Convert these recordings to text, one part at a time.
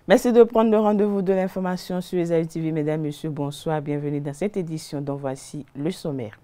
Merci de prendre le rendez-vous de l'information sur les TV. Mesdames, Messieurs, bonsoir. Bienvenue dans cette édition dont voici le sommaire.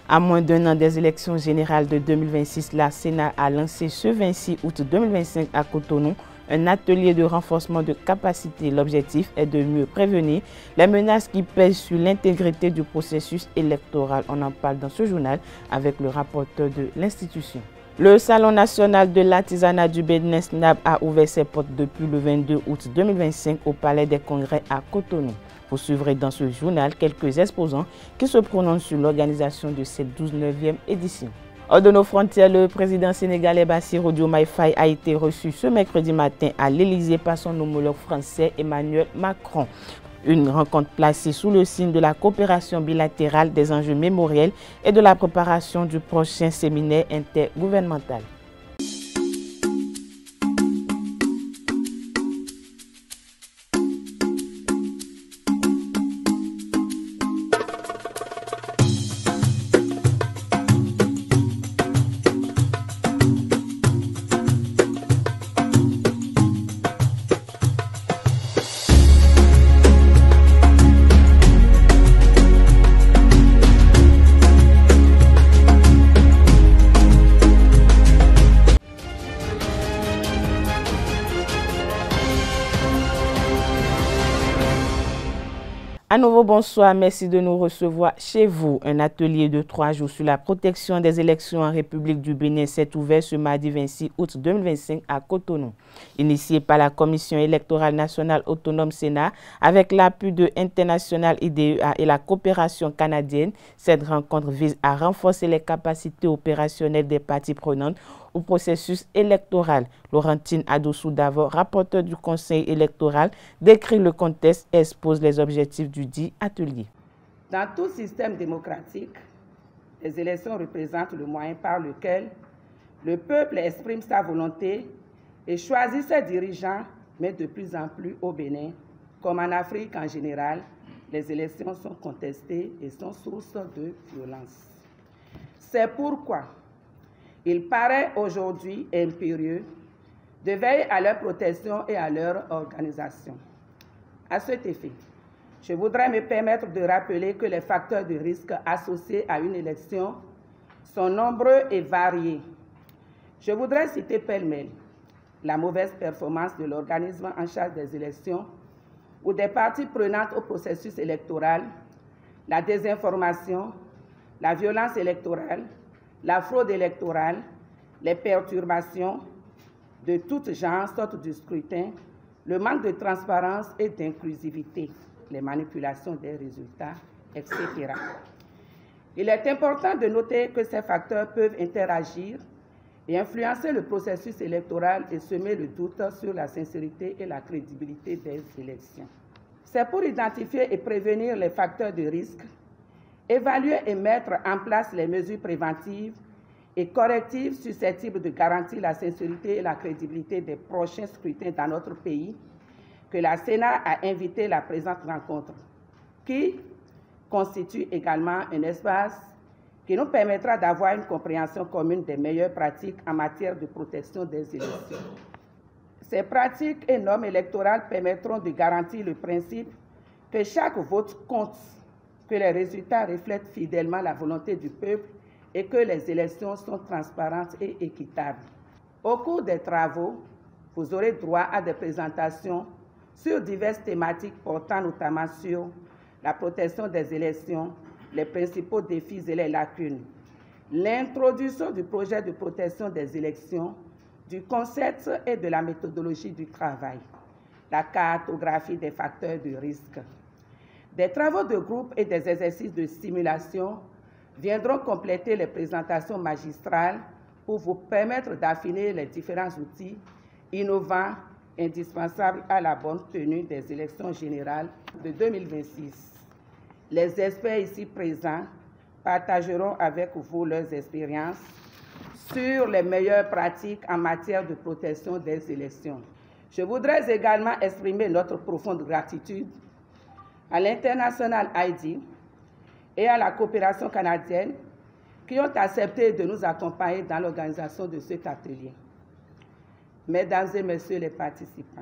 À moins d'un an des élections générales de 2026, la Sénat a lancé ce 26 août 2025 à Cotonou un atelier de renforcement de capacité. L'objectif est de mieux prévenir les menaces qui pèsent sur l'intégrité du processus électoral. On en parle dans ce journal avec le rapporteur de l'institution. Le Salon national de l'artisanat du Bénin SNAB a ouvert ses portes depuis le 22 août 2025 au Palais des Congrès à Cotonou. Vous suivrez dans ce journal quelques exposants qui se prononcent sur l'organisation de cette 19e édition. Hors de nos frontières, le président sénégalais Bassirou Diomaye Faye a été reçu ce mercredi matin à l'Élysée par son homologue français Emmanuel Macron. Une rencontre placée sous le signe de la coopération bilatérale, des enjeux mémoriels et de la préparation du prochain séminaire intergouvernemental. À nouveau, bonsoir. Merci de nous recevoir chez vous. Un atelier de 3 jours sur la protection des élections en République du Bénin s'est ouvert ce mardi 26 août 2025 à Cotonou. Initié par la Commission électorale nationale autonome Sénat avec l'appui de International IDEA et la coopération canadienne, cette rencontre vise à renforcer les capacités opérationnelles des parties prenantes au processus électoral. Laurentine Adoussou Davor, rapporteur du Conseil électoral, décrit le contexte et expose les objectifs du dit atelier. Dans tout système démocratique, les élections représentent le moyen par lequel le peuple exprime sa volonté et choisit ses dirigeants, mais de plus en plus au Bénin, comme en Afrique en général, les élections sont contestées et sont source de violence. C'est pourquoi il paraît aujourd'hui impérieux de veiller à leur protection et à leur organisation. À cet effet, je voudrais me permettre de rappeler que les facteurs de risque associés à une élection sont nombreux et variés. Je voudrais citer pêle-mêle la mauvaise performance de l'organisme en charge des élections ou des parties prenantes au processus électoral, la désinformation, la violence électorale, la fraude électorale, les perturbations de tout genre sortent du scrutin, le manque de transparence et d'inclusivité, les manipulations des résultats, etc. Il est important de noter que ces facteurs peuvent interagir et influencer le processus électoral et semer le doute sur la sincérité et la crédibilité des élections. C'est pour identifier et prévenir les facteurs de risque, évaluer et mettre en place les mesures préventives et correctives susceptibles de garantir la sincérité et la crédibilité des prochains scrutins dans notre pays que la Sénat a invité la présente rencontre, qui constitue également un espace qui nous permettra d'avoir une compréhension commune des meilleures pratiques en matière de protection des élections. Ces pratiques et normes électorales permettront de garantir le principe que chaque vote compte, que les résultats reflètent fidèlement la volonté du peuple et que les élections sont transparentes et équitables. Au cours des travaux, vous aurez droit à des présentations sur diverses thématiques portant notamment sur la protection des élections, les principaux défis et les lacunes, l'introduction du projet de protection des élections, du concept et de la méthodologie du travail, la cartographie des facteurs de risque. Des travaux de groupe et des exercices de simulation viendront compléter les présentations magistrales pour vous permettre d'affiner les différents outils innovants indispensables à la bonne tenue des élections générales de 2026. Les experts ici présents partageront avec vous leurs expériences sur les meilleures pratiques en matière de protection des élections. Je voudrais également exprimer notre profonde gratitude à l'International ID et à la coopération canadienne qui ont accepté de nous accompagner dans l'organisation de cet atelier. Mesdames et messieurs les participants,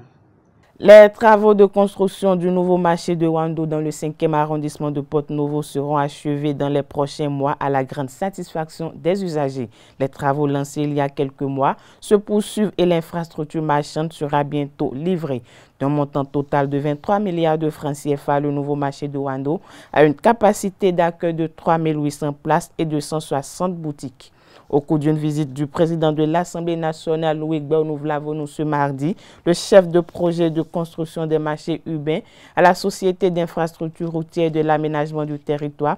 Les travaux de construction du nouveau marché de Wando dans le 5e arrondissement de Porto-Novo seront achevés dans les prochains mois à la grande satisfaction des usagers. Les travaux lancés il y a quelques mois se poursuivent et l'infrastructure marchande sera bientôt livrée. D'un montant total de 23 milliards de francs CFA, le nouveau marché de Wando a une capacité d'accueil de 3800 places et 260 boutiques. Au cours d'une visite du président de l'Assemblée nationale, Louis Gbernouv-Lavonou, ce mardi, le chef de projet de construction des marchés urbains à la Société d'infrastructure routière et de l'aménagement du territoire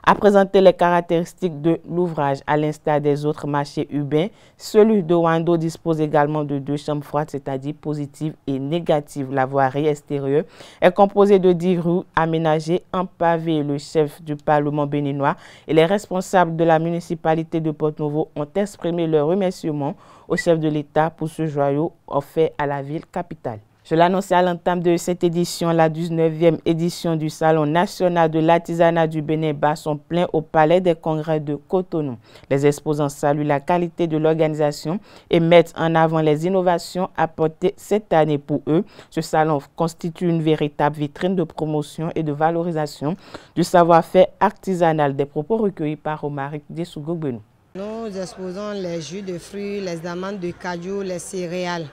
a présenté les caractéristiques de l'ouvrage. À l'instar des autres marchés urbains, celui de Wando dispose également de 2 chambres froides, c'est-à-dire positives et négatives. La voirie extérieure est composée de 10 rues aménagées en pavé. Le chef du Parlement béninois et les responsables de la municipalité de Porto-Novo ont exprimé leur remerciement au chef de l'État pour ce joyau offert à la ville capitale. Je l'annonçais à l'entame de cette édition, la 19e édition du Salon national de l'artisanat du Bénin bat son plein au Palais des Congrès de Cotonou. Les exposants saluent la qualité de l'organisation et mettent en avant les innovations apportées cette année pour eux. Ce salon constitue une véritable vitrine de promotion et de valorisation du savoir-faire artisanal. Des propos recueillis par Omaric Dessougogbenu. Nous exposons les jus de fruits, les amandes de cajou, les céréales.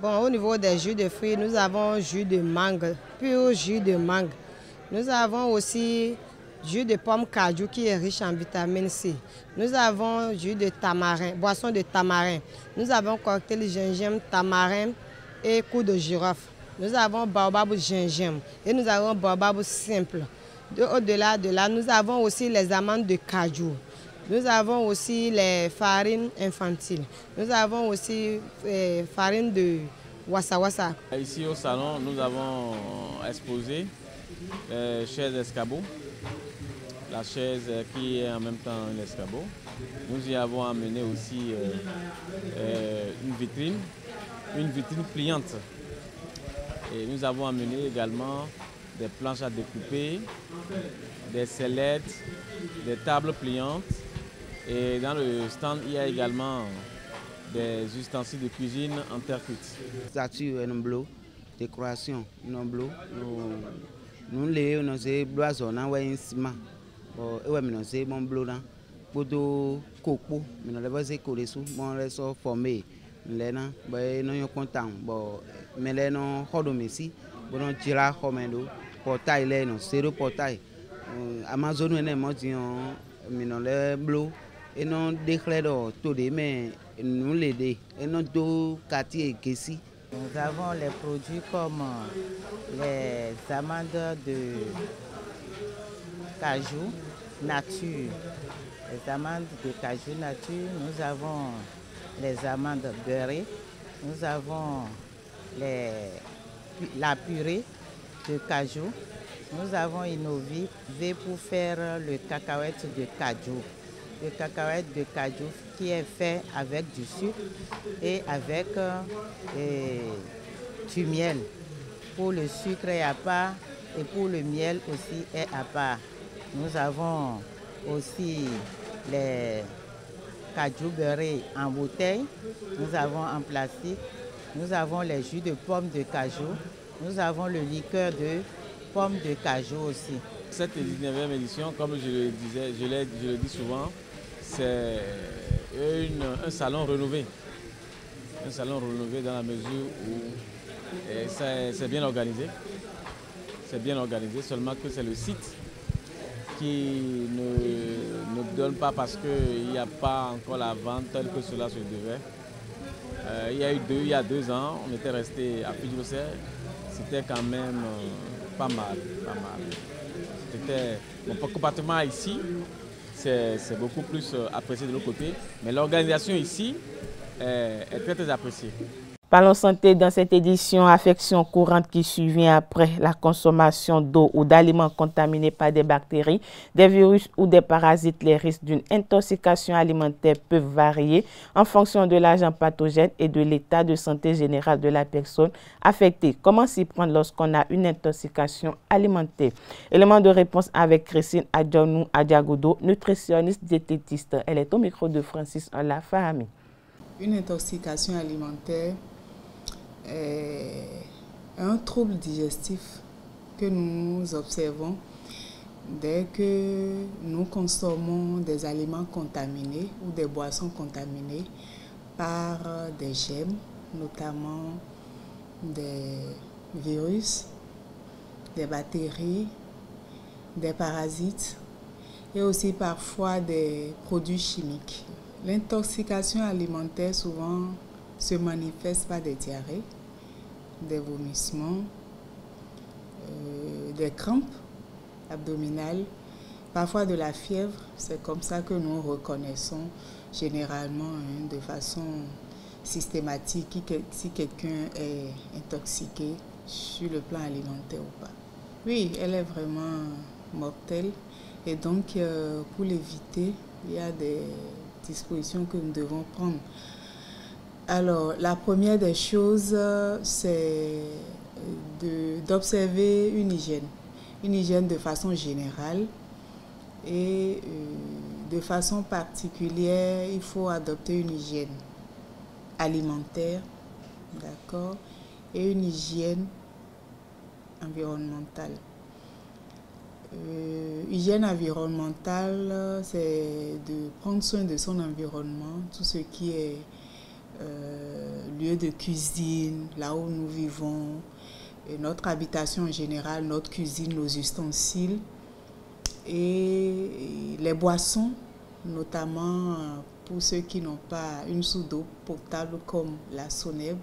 Bon, au niveau des jus de fruits, nous avons jus de mangue, pur jus de mangue. Nous avons aussi jus de pomme cajou qui est riche en vitamine C. Nous avons jus de tamarin, boisson de tamarin. Nous avons cocktail gingembre, tamarin et cou de girofle. Nous avons baobab gingembre et nous avons baobab simple. Au-delà de là, nous avons aussi les amandes de cajou. Nous avons aussi les farines infantiles. Nous avons aussi farine de wassa-wassa. Ici au salon, nous avons exposé les chaises escabeaux, la chaise qui est en même temps un escabeau. Nous y avons amené aussi une vitrine pliante. Et nous avons amené également des planches à découper, des sellettes, des tables pliantes. Et dans le stand, il y a également des ustensiles de cuisine en terre cuite. Statue en bleu, décoration en bleu. Nous les nous bloisons en ciment. Nous c'est mon bleu là. Pour coco, nous les baser coller sous, mon les sont formés. Les na, nous content. Mais les non hodomesi, bon tira homendo, portail les non, c'est le portail. Amazon nous moi disons, nous les bleu. Et non déclaré tout de mais nous l'aider et non tout quartier ici. Nous avons les produits comme les amandes de cajou nature. Les amandes de cajou nature, nous avons les amandes beurrées, nous avons la purée de cajou, nous avons innové pour faire le cacahuète de cajou. Le cacahuète de cajou qui est fait avec du sucre et avec du miel. Pour le sucre est à part et pour le miel aussi est à part. Nous avons aussi les cajou beurrés en bouteille, nous avons en plastique, nous avons les jus de pommes de cajou, nous avons le liqueur de pommes de cajou aussi. Cette 19e édition, comme je le dis souvent, c'est un salon renouvelé. Un salon renouvelé dans la mesure où c'est bien organisé. C'est bien organisé, seulement que c'est le site qui ne donne pas parce qu'il n'y a pas encore la vente telle que cela se devait. Il y a 2 ans, on était resté à Pidjosser. C'était quand même pas mal. Mon comportement ici, c'est beaucoup plus apprécié de l'autre côté, mais l'organisation ici est très appréciée. Parlons santé dans cette édition, affection courante qui survient après la consommation d'eau ou d'aliments contaminés par des bactéries, des virus ou des parasites. Les risques d'une intoxication alimentaire peuvent varier en fonction de l'agent pathogène et de l'état de santé général de la personne affectée. Comment s'y prendre lorsqu'on a une intoxication alimentaire? Élément de réponse avec Christine Adjanou Adjagodo, nutritionniste diététiste. Elle est au micro de Francis Olafahami. Une intoxication alimentaire est un trouble digestif que nous observons dès que nous consommons des aliments contaminés ou des boissons contaminées par des germes, notamment des virus, des bactéries, des parasites et aussi parfois des produits chimiques. L'intoxication alimentaire souvent se manifeste par des diarrhées, des vomissements, des crampes abdominales, parfois de la fièvre. C'est comme ça que nous reconnaissons généralement de façon systématique si quelqu'un est intoxiqué sur le plan alimentaire ou pas. Oui, elle est vraiment mortelle et donc pour l'éviter, il y a des dispositions que nous devons prendre. Alors, la première des choses, c'est d'observer une hygiène de façon générale et de façon particulière, il faut adopter une hygiène alimentaire, d'accord, et une hygiène environnementale. Hygiène environnementale, c'est de prendre soin de son environnement, tout ce qui est lieu de cuisine, là où nous vivons, et notre habitation en général, notre cuisine, nos ustensiles et les boissons, notamment pour ceux qui n'ont pas une source d'eau potable comme la Soneb.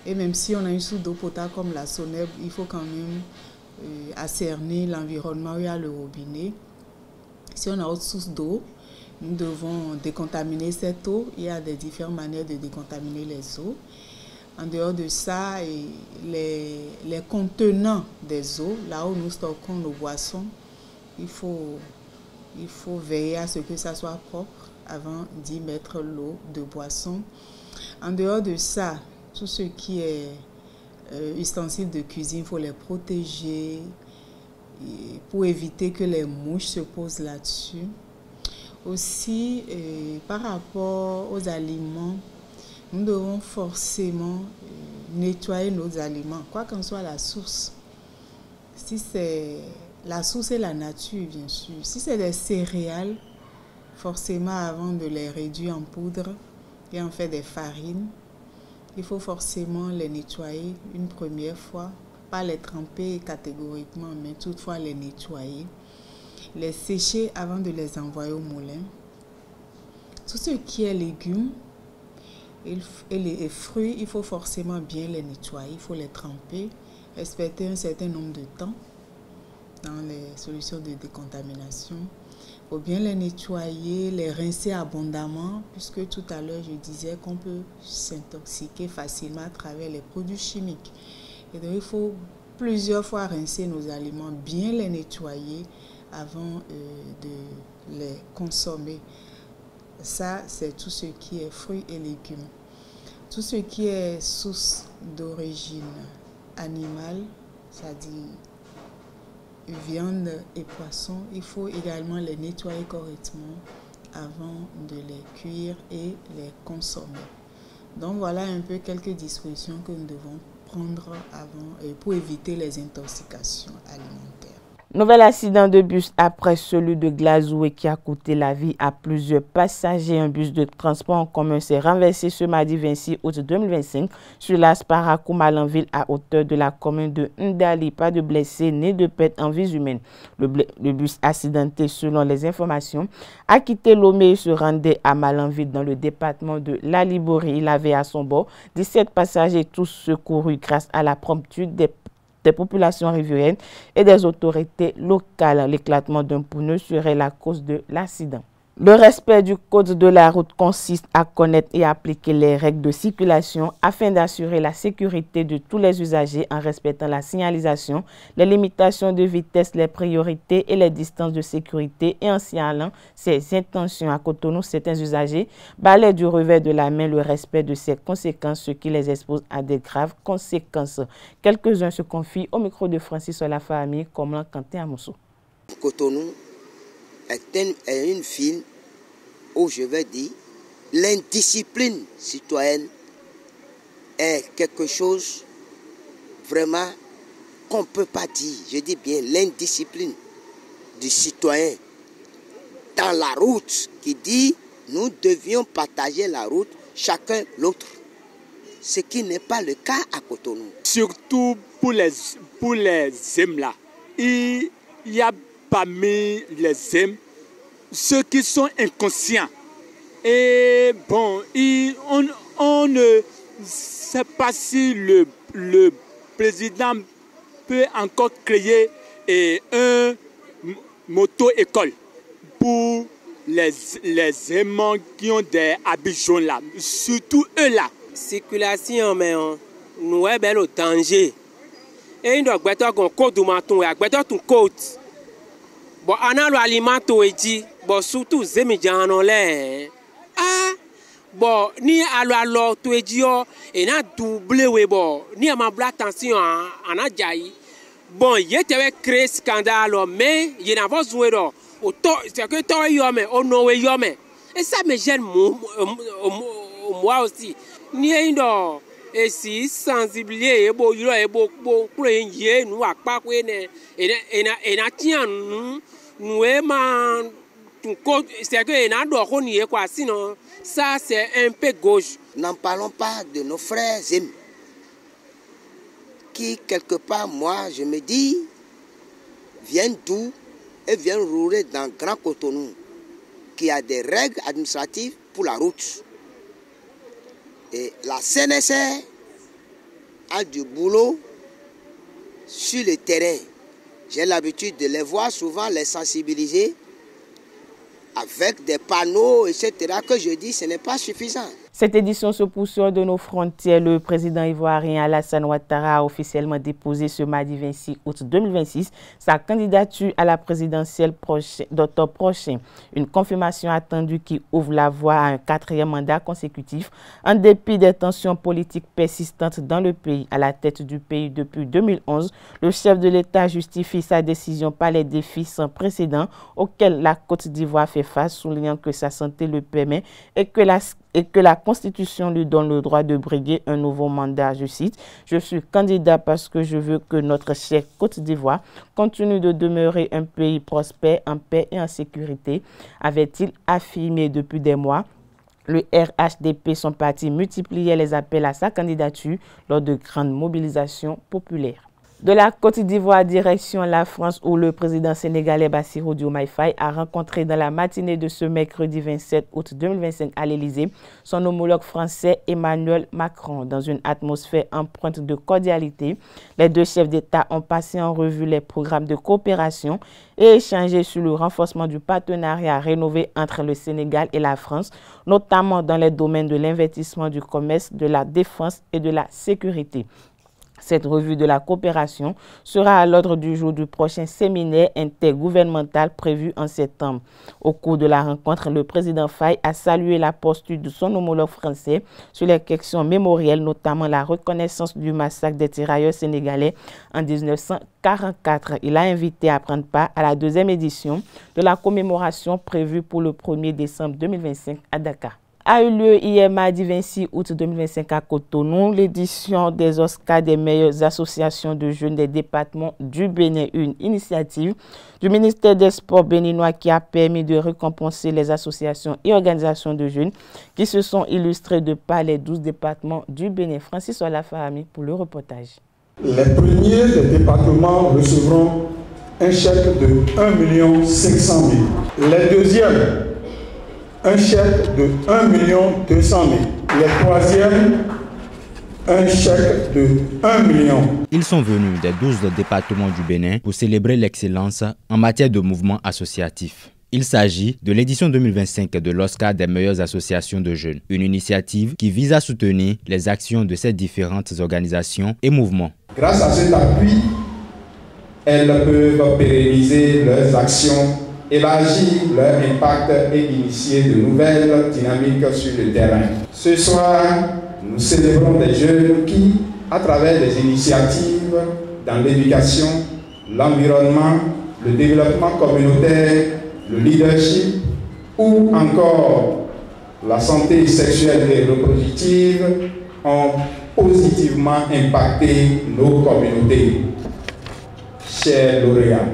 Et même si on a une source d'eau potable comme la Soneb, il faut quand même assainir l'environnement où il y a le robinet. Si on a autre source d'eau, nous devons décontaminer cette eau. Il y a des différentes manières de décontaminer les eaux. En dehors de ça, les contenants des eaux, là où nous stockons nos boissons, il faut veiller à ce que ça soit propre avant d'y mettre l'eau de boisson. En dehors de ça, tout ce qui est ustensiles de cuisine, il faut les protéger pour éviter que les mouches se posent là-dessus. Aussi, par rapport aux aliments, nous devons forcément nettoyer nos aliments, quoi qu'en soit la source. Si c'est la source et la nature, bien sûr. Si c'est des céréales, forcément, avant de les réduire en poudre et en faire des farines, il faut forcément les nettoyer une première fois, pas les tremper catégoriquement, mais toutefois les nettoyer. Les sécher avant de les envoyer au moulin. Tout ce qui est légumes et les fruits, il faut forcément bien les nettoyer, il faut les tremper, respecter un certain nombre de temps dans les solutions de décontamination. Il faut bien les nettoyer, les rincer abondamment, puisque tout à l'heure je disais qu'on peut s'intoxiquer facilement à travers les produits chimiques. Et donc il faut plusieurs fois rincer nos aliments, bien les nettoyer avant de les consommer. Ça, c'est tout ce qui est fruits et légumes. Tout ce qui est source d'origine animale, c'est-à-dire viande et poisson, il faut également les nettoyer correctement avant de les cuire et les consommer. Donc voilà un peu quelques dispositions que nous devons prendre avant pour éviter les intoxications alimentaires. Nouvel accident de bus après celui de Glazoué qui a coûté la vie à plusieurs passagers. Un bus de transport en commun s'est renversé ce mardi 26 août 2025 sur l'As Parakou-Malanville à hauteur de la commune de Ndali. Pas de blessés ni de pertes en vies humaines. Le bus accidenté, selon les informations, a quitté Lomé et se rendait à Malanville dans le département de la Liborie. Il avait à son bord 17 passagers, tous secourus grâce à la promptitude des populations riveraines et des autorités locales. L'éclatement d'un pneu serait la cause de l'accident. Le respect du code de la route consiste à connaître et appliquer les règles de circulation afin d'assurer la sécurité de tous les usagers en respectant la signalisation, les limitations de vitesse, les priorités et les distances de sécurité et en signalant ses intentions. À Cotonou, certains usagers balaient du revers de la main le respect de ces conséquences, ce qui les expose à des graves conséquences. Quelques-uns se confient au micro de Francis Olafahami, comme l'Ancanté Amoussou. Cotonou est une ville où je vais dire l'indiscipline citoyenne est quelque chose vraiment qu'on ne peut pas dire. Je dis bien l'indiscipline du citoyen dans la route qui dit nous devions partager la route chacun l'autre. Ce qui n'est pas le cas à Cotonou. Surtout pour les ZEM là, il y a parmi les ZEM ceux qui sont inconscients. Et bon, on ne sait pas si le président peut encore créer un moto-école pour les aimants qui ont des habits jaunes là, surtout eux là. Circulation, mais nous avons le danger. Et nous avons un code de maton, un code. Bon, on a l'aliment dit, bon, surtout Zemidjan en l'air. Ah, bon, ni alors tu es dit, et n'a doublé, bon, ni à ma blague attention, en a jailli. Bon, il y a créé scandale, mais il y a pas joué d'or. C'est que toi, yome, on noé yome. Et ça me gêne moi aussi. Ni un et si sensibiliser et beau, il est beau, pour un yé, nous à pas quoi, et n'a tient nous aimons. C'est que n'a d'or n'y est quoi, sinon ça c'est un peu gauche. N'en parlons pas de nos frères Zem qui quelque part, moi je me dis, viennent d'où et viennent rouler dans Grand Cotonou, qui a des règles administratives pour la route. Et la CNSR a du boulot sur le terrain. J'ai l'habitude de les voir souvent, les sensibiliser avec des panneaux, etc. que je dis ce n'est pas suffisant. Cette édition se poursuit de nos frontières. Le président ivoirien Alassane Ouattara a officiellement déposé ce mardi 26 août 2026 sa candidature à la présidentielle d'octobre prochain. Une confirmation attendue qui ouvre la voie à un 4e mandat consécutif en dépit des tensions politiques persistantes dans le pays. À la tête du pays depuis 2011, le chef de l'État justifie sa décision par les défis sans précédent auxquels la Côte d'Ivoire fait face, soulignant que sa santé le permet et que la Constitution lui donne le droit de briguer un nouveau mandat. Je cite, « Je suis candidat parce que je veux que notre chère Côte d'Ivoire continue de demeurer un pays prospère, en paix et en sécurité », avait-il affirmé depuis des mois. Le RHDP, son parti, multipliait les appels à sa candidature lors de grandes mobilisations populaires. De la Côte d'Ivoire, direction la France, où le président sénégalais Bassirou Diomaye Faye a rencontré dans la matinée de ce mercredi 27 août 2025 à l'Élysée son homologue français Emmanuel Macron. Dans une atmosphère empreinte de cordialité, les deux chefs d'État ont passé en revue les programmes de coopération et échangé sur le renforcement du partenariat rénové entre le Sénégal et la France, notamment dans les domaines de l'investissement, du commerce, de la défense et de la sécurité. Cette revue de la coopération sera à l'ordre du jour du prochain séminaire intergouvernemental prévu en septembre. Au cours de la rencontre, le président Faye a salué la posture de son homologue français sur les questions mémorielles, notamment la reconnaissance du massacre des tirailleurs sénégalais en 1944. Il a invité à prendre part à la 2e édition de la commémoration prévue pour le 1er décembre 2025 à Dakar. A eu lieu hier mardi 26 août 2025 à Cotonou, l'édition des Oscars des meilleures associations de jeunes des départements du Bénin, une initiative du ministère des Sports béninois qui a permis de récompenser les associations et organisations de jeunes qui se sont illustrées de par les 12 départements du Bénin. Francis Olafahami pour le reportage. Les premiers des départements recevront un chèque de 1 500 000. Les deuxièmes, un chèque de 1 200 000. Les troisièmes, un chèque de 1 million. Ils sont venus des 12 départements du Bénin pour célébrer l'excellence en matière de mouvement associatif. Il s'agit de l'édition 2025 de l'Oscar des meilleures associations de jeunes, une initiative qui vise à soutenir les actions de ces différentes organisations et mouvements. Grâce à cet appui, elles peuvent pérenniser leurs actions, élargir leur impact et initier de nouvelles dynamiques sur le terrain. Ce soir, nous célébrons des jeunes qui, à travers des initiatives dans l'éducation, l'environnement, le développement communautaire, le leadership ou encore la santé sexuelle et reproductive, ont positivement impacté nos communautés. Chers lauréats,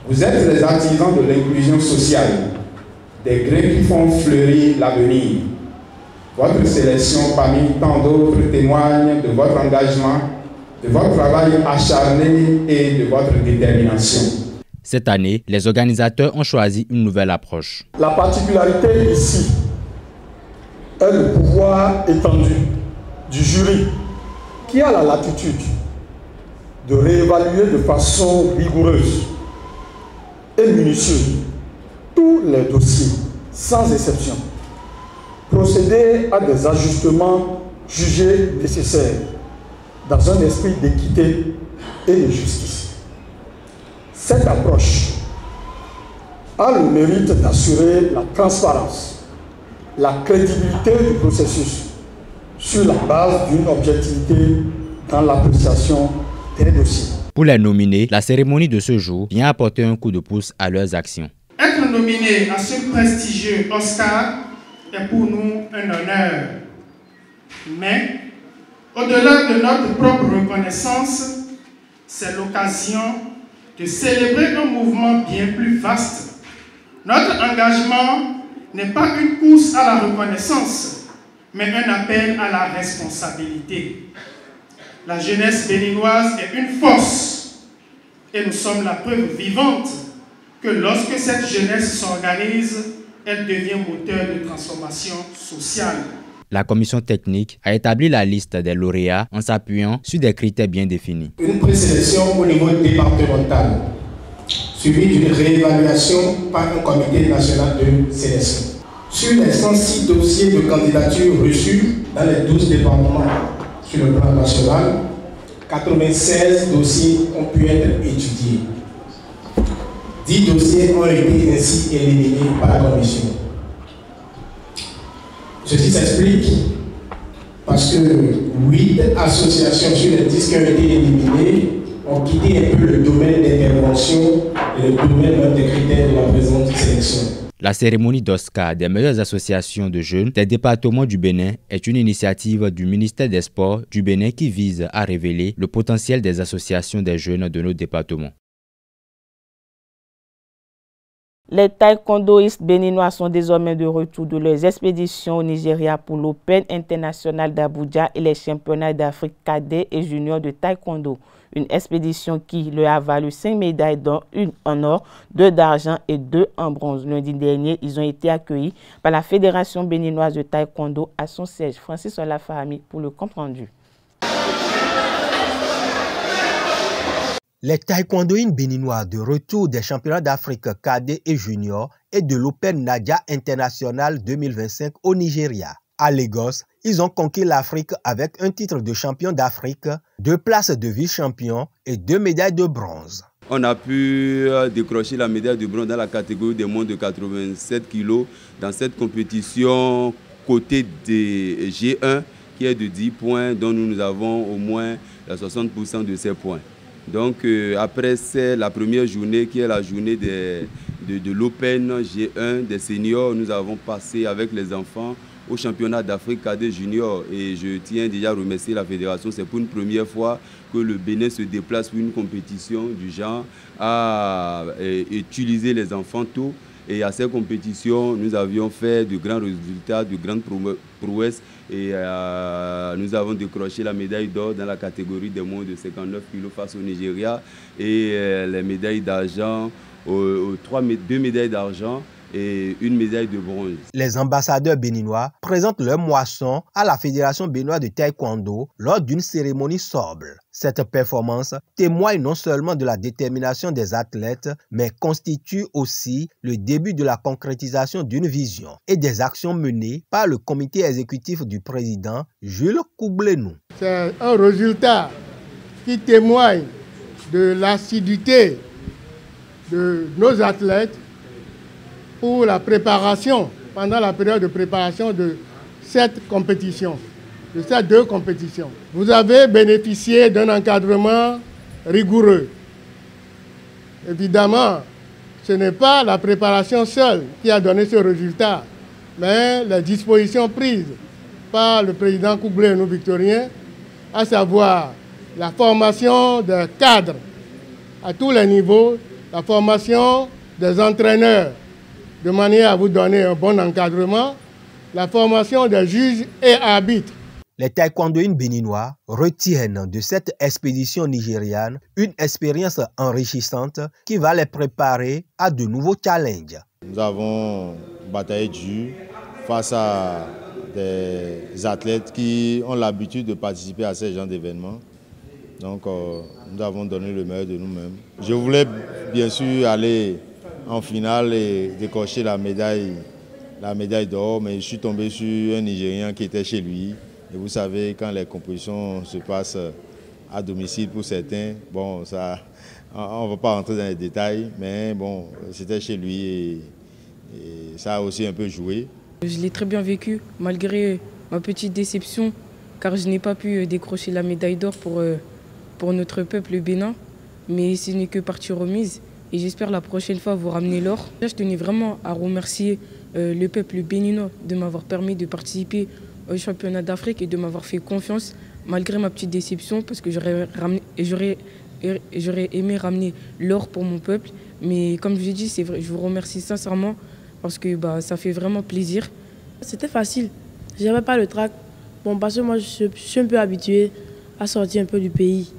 vous êtes les artisans de l'inclusion sociale, des grains qui font fleurir l'avenir. Votre sélection parmi tant d'autres témoigne de votre engagement, de votre travail acharné et de votre détermination. Cette année, les organisateurs ont choisi une nouvelle approche. La particularité ici est le pouvoir étendu du jury qui a la latitude de réévaluer de façon rigoureuse et minutieuse tous les dossiers, sans exception. Procéder à des ajustements jugés nécessaires dans un esprit d'équité et de justice. Cette approche a le mérite d'assurer la transparence, la crédibilité du processus sur la base d'une objectivité dans l'appréciation des dossiers. Pour les nominés, la cérémonie de ce jour vient apporter un coup de pouce à leurs actions. Être nominé à ce prestigieux Oscar est pour nous un honneur. Mais, au-delà de notre propre reconnaissance, c'est l'occasion de célébrer un mouvement bien plus vaste. Notre engagement n'est pas une course à la reconnaissance, mais un appel à la responsabilité. La jeunesse béninoise est une force et nous sommes la preuve vivante que lorsque cette jeunesse s'organise, elle devient moteur de transformation sociale. La commission technique a établi la liste des lauréats en s'appuyant sur des critères bien définis. Une présélection au niveau départemental, suivie d'une réévaluation par un comité national de sélection. Sur les 106 dossiers de candidature reçus dans les 12 départements sur le plan national, 96 dossiers ont pu être étudiés. 10 dossiers ont été ainsi éliminés par la commission. Ceci s'explique parce que 8 associations sur les 10 qui ont été éliminées ont quitté un peu le domaine d'intervention et le domaine des critères de la présente sélection. La cérémonie d'Oscar des meilleures associations de jeunes des départements du Bénin est une initiative du ministère des Sports du Bénin qui vise à révéler le potentiel des associations des jeunes de nos départements. Les taekwondoïstes béninois sont désormais de retour de leurs expéditions au Nigeria pour l'Open international d'Abuja et les championnats d'Afrique cadets et juniors de taekwondo. Une expédition qui leur a valu 5 médailles, dont une en or, 2 d'argent et 2 en bronze. Lundi dernier, ils ont été accueillis par la Fédération béninoise de taekwondo à son siège. Francis Olafahami pour le compte rendu. Les taekwondoïnes béninois de retour des championnats d'Afrique cadets et juniors et de l'Open Nadia International 2025 au Nigeria. À Lagos, ils ont conquis l'Afrique avec un titre de champion d'Afrique, 2 places de vice-champion et 2 médailles de bronze. On a pu décrocher la médaille de bronze dans la catégorie des moins de 87 kg dans cette compétition côté des G1 qui est de 10 points dont nous avons au moins 60% de ces points. Donc après c'est la première journée qui est la journée de l'Open G1 des seniors. Nous avons passé avec les enfants au championnat d'Afrique cadet junior et je tiens déjà à remercier la fédération. C'est pour une première fois que le Bénin se déplace pour une compétition du genre à utiliser les enfants tôt. Et à ces compétitions, nous avions fait de grands résultats, de grandes prouesses et nous avons décroché la médaille d'or dans la catégorie des moins de 59 kg face au Nigeria et les médailles d'argent, 2 médailles d'argent et 1 médaille de bronze. Les ambassadeurs béninois présentent leur moisson à la Fédération béninoise de taekwondo lors d'une cérémonie sobre. Cette performance témoigne non seulement de la détermination des athlètes, mais constitue aussi le début de la concrétisation d'une vision et des actions menées par le comité exécutif du président Jules Koublenou. C'est un résultat qui témoigne de l'assiduité de nos athlètes pour la préparation, pendant la période de préparation de cette compétition, de ces 2 compétitions. Vous avez bénéficié d'un encadrement rigoureux. Évidemment, ce n'est pas la préparation seule qui a donné ce résultat, mais les dispositions prises par le président Koublé et nos victoriens, à savoir la formation des cadres à tous les niveaux, la formation des entraîneurs de manière à vous donner un bon encadrement, la formation des juges et arbitres. Les taekwondoïnes béninois retiennent de cette expédition nigériane une expérience enrichissante qui va les préparer à de nouveaux challenges. Nous avons bataillé dur face à des athlètes qui ont l'habitude de participer à ces genres d'événements. Donc nous avons donné le meilleur de nous-mêmes. Je voulais bien sûr aller en finale et décrocher la médaille d'or, mais je suis tombé sur un Nigérien qui était chez lui. Et vous savez, quand les compétitions se passent à domicile pour certains, bon, ça, on ne va pas rentrer dans les détails, mais bon, c'était chez lui et ça a aussi un peu joué. Je l'ai très bien vécu, malgré ma petite déception, car je n'ai pas pu décrocher la médaille d'or pour notre peuple le Bénin. Mais ce n'est que partie remise et j'espère la prochaine fois vous ramener l'or. Je tenais vraiment à remercier le peuple béninois de m'avoir permis de participer au championnat d'Afrique et de m'avoir fait confiance malgré ma petite déception parce que j'aurais aimé ramener l'or pour mon peuple. Mais comme je vous ai dit, c'est vrai, je vous remercie sincèrement parce que ça fait vraiment plaisir. C'était facile, je n'avais pas le trac. Bon, parce que moi je suis un peu habitué à sortir un peu du pays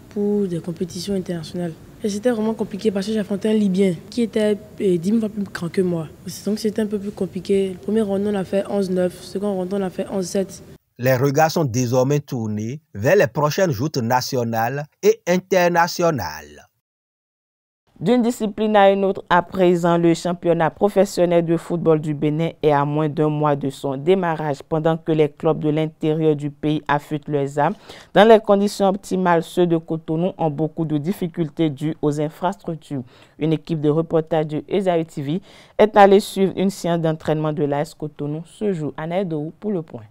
pour des compétitions internationales. Et c'était vraiment compliqué parce que j'affrontais un Libyen qui était 10 000 fois plus grand que moi. Donc c'était un peu plus compliqué. Le premier round, on a fait 11-9. Le second round, on a fait 11-7. Les regards sont désormais tournés vers les prochaines joutes nationales et internationales. D'une discipline à une autre, à présent, le championnat professionnel de football du Bénin est à moins d'un mois de son démarrage. Pendant que les clubs de l'intérieur du pays affûtent leurs âmes, dans les conditions optimales, ceux de Cotonou ont beaucoup de difficultés dues aux infrastructures. Une équipe de reportage de Esaü TV est allée suivre une séance d'entraînement de l'AS Cotonou ce jour. Anaïdou pour le point.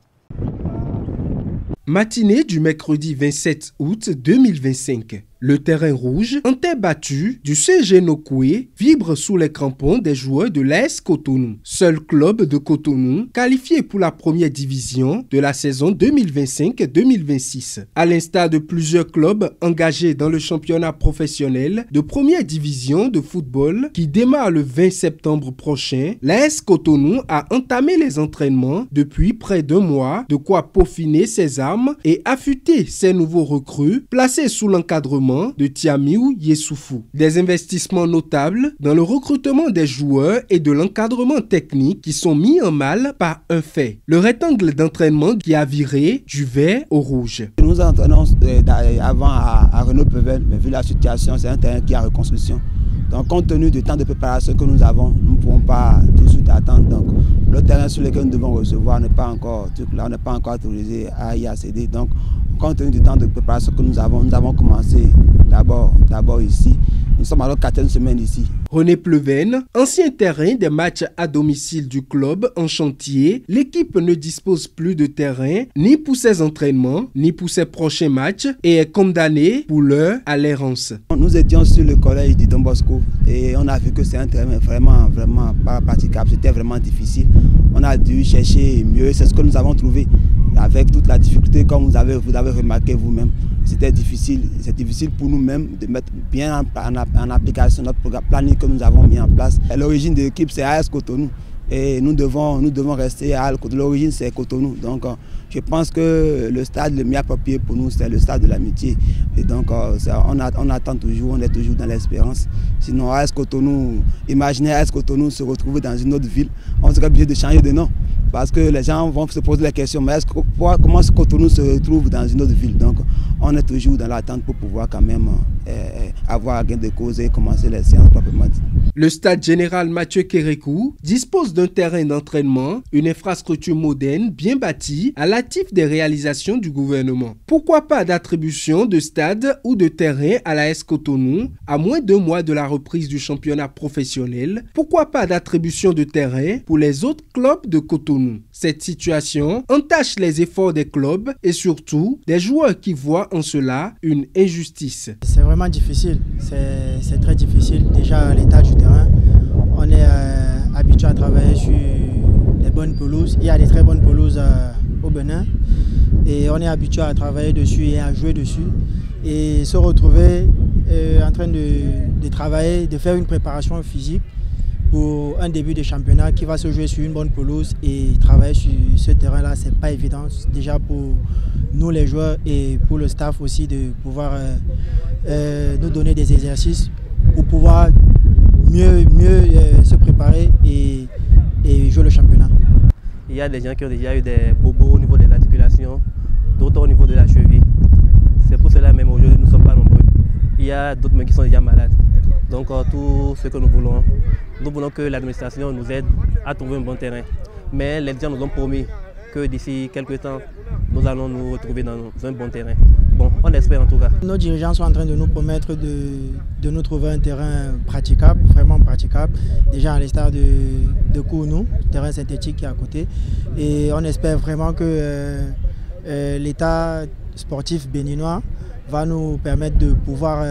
Matinée du mercredi 27 août 2025. Le terrain rouge, en terre battue du CG Nokoué, vibre sous les crampons des joueurs de l'AS Cotonou. Seul club de Cotonou qualifié pour la première division de la saison 2025-2026. À l'instar de plusieurs clubs engagés dans le championnat professionnel de première division de football qui démarre le 20 septembre prochain, l'AS Cotonou a entamé les entraînements depuis près d'un mois, de quoi peaufiner ses armes et affûter ses nouveaux recrues placés sous l'encadrement de Tiamiou Yessoufou. Des investissements notables dans le recrutement des joueurs et de l'encadrement technique qui sont mis en mal par un fait. Le rectangle d'entraînement qui a viré du vert au rouge. Nous entraînons avant à Renaud-Pevel, mais vu la situation, c'est un terrain qui est en reconstruction. Donc compte tenu du temps de préparation que nous avons, nous ne pouvons pas tout de suite attendre. Donc le terrain sur lequel nous devons recevoir n'est pas encore autorisé à y accéder. Donc compte tenu du temps de préparation que nous avons commencé d'abord ici. Nous sommes à la 4e semaine ici. René Pleven, ancien terrain des matchs à domicile du club en chantier, l'équipe ne dispose plus de terrain ni pour ses entraînements, ni pour ses prochains matchs et est condamnée pour l'heure à l'errance. Nous étions sur le collège de Don Bosco et on a vu que c'est un terrain vraiment pas praticable. C'était vraiment difficile. On a dû chercher mieux, c'est ce que nous avons trouvé. Avec toute la difficulté, comme vous avez remarqué vous-même, c'était difficile. C'est difficile pour nous-mêmes de mettre bien en application notre planning que nous avons mis en place. L'origine de l'équipe, c'est AS Cotonou. Et nous devons rester à Cotonou. L'origine, c'est Cotonou. Donc, je pense que le stade le mieux approprié pour nous, c'est le stade de l'amitié. Et donc, on attend toujours, on est toujours dans l'espérance. Sinon, AS Cotonou, imaginez AS Cotonou se retrouver dans une autre ville, on serait obligé de changer de nom. Parce que les gens vont se poser la question, mais comment ce Cotonou se retrouve dans une autre ville? Donc, on est toujours dans l'attente pour pouvoir quand même avoir gain de cause et commencer les séances proprement dites. Le stade général Mathieu Kérékou dispose d'un terrain d'entraînement, une infrastructure moderne, bien bâtie, à l'actif des réalisations du gouvernement. Pourquoi pas d'attribution de stade ou de terrain à l'AS Cotonou à moins d'un mois de la reprise du championnat professionnel? Pourquoi pas d'attribution de terrain pour les autres clubs de Cotonou? Cette situation entache les efforts des clubs et surtout des joueurs qui voient en cela une injustice. C'est vraiment difficile, c'est très difficile. Déjà l'état du terrain, on est habitué à travailler sur des bonnes pelouses. Il y a des très bonnes pelouses au Bénin. Et on est habitué à travailler dessus et à jouer dessus. Et se retrouver en train de travailler, de faire une préparation physique pour un début de championnat qui va se jouer sur une bonne pelouse et travailler sur ce terrain-là, c'est pas évident. Déjà pour nous les joueurs et pour le staff aussi de pouvoir nous donner des exercices pour pouvoir mieux se préparer et jouer le championnat. Il y a des gens qui ont déjà eu des bobos au niveau des articulations, d'autres au niveau de la cheville. C'est pour cela même aujourd'hui nous ne sommes pas nombreux. Il y a d'autres qui sont déjà malades. Donc tout ce que nous voulons que l'administration nous aide à trouver un bon terrain. Mais les gens nous ont promis que d'ici quelques temps, nous allons nous retrouver dans un bon terrain. Bon, on espère en tout cas. Nos dirigeants sont en train de nous promettre de nous trouver un terrain praticable, vraiment praticable. Déjà à l'instar de Kounou, terrain synthétique qui est à côté. Et on espère vraiment que l'État sportif béninois va nous permettre de pouvoir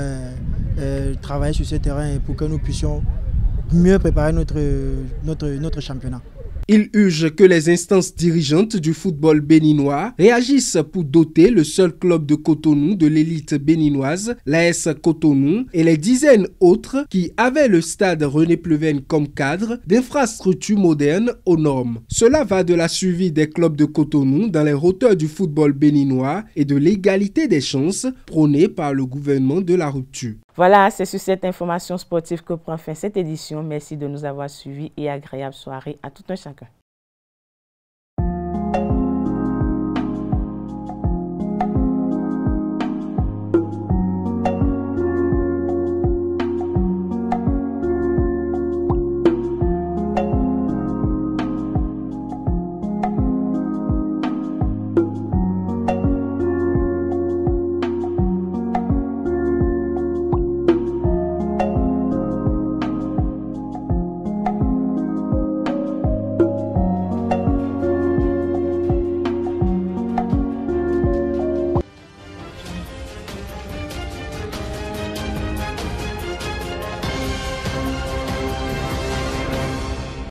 travailler sur ce terrain et pour que nous puissions mieux préparer notre championnat. Il urge que les instances dirigeantes du football béninois réagissent pour doter le seul club de Cotonou de l'élite béninoise, l'AS Cotonou, et les dizaines autres qui avaient le stade René Pleven comme cadre d'infrastructures modernes aux normes. Cela va de la suivi des clubs de Cotonou dans les hauteurs du football béninois et de l'égalité des chances prônée par le gouvernement de la rupture. Voilà, c'est sur cette information sportive que prend fin cette édition. Merci de nous avoir suivis et agréable soirée à tout un chacun.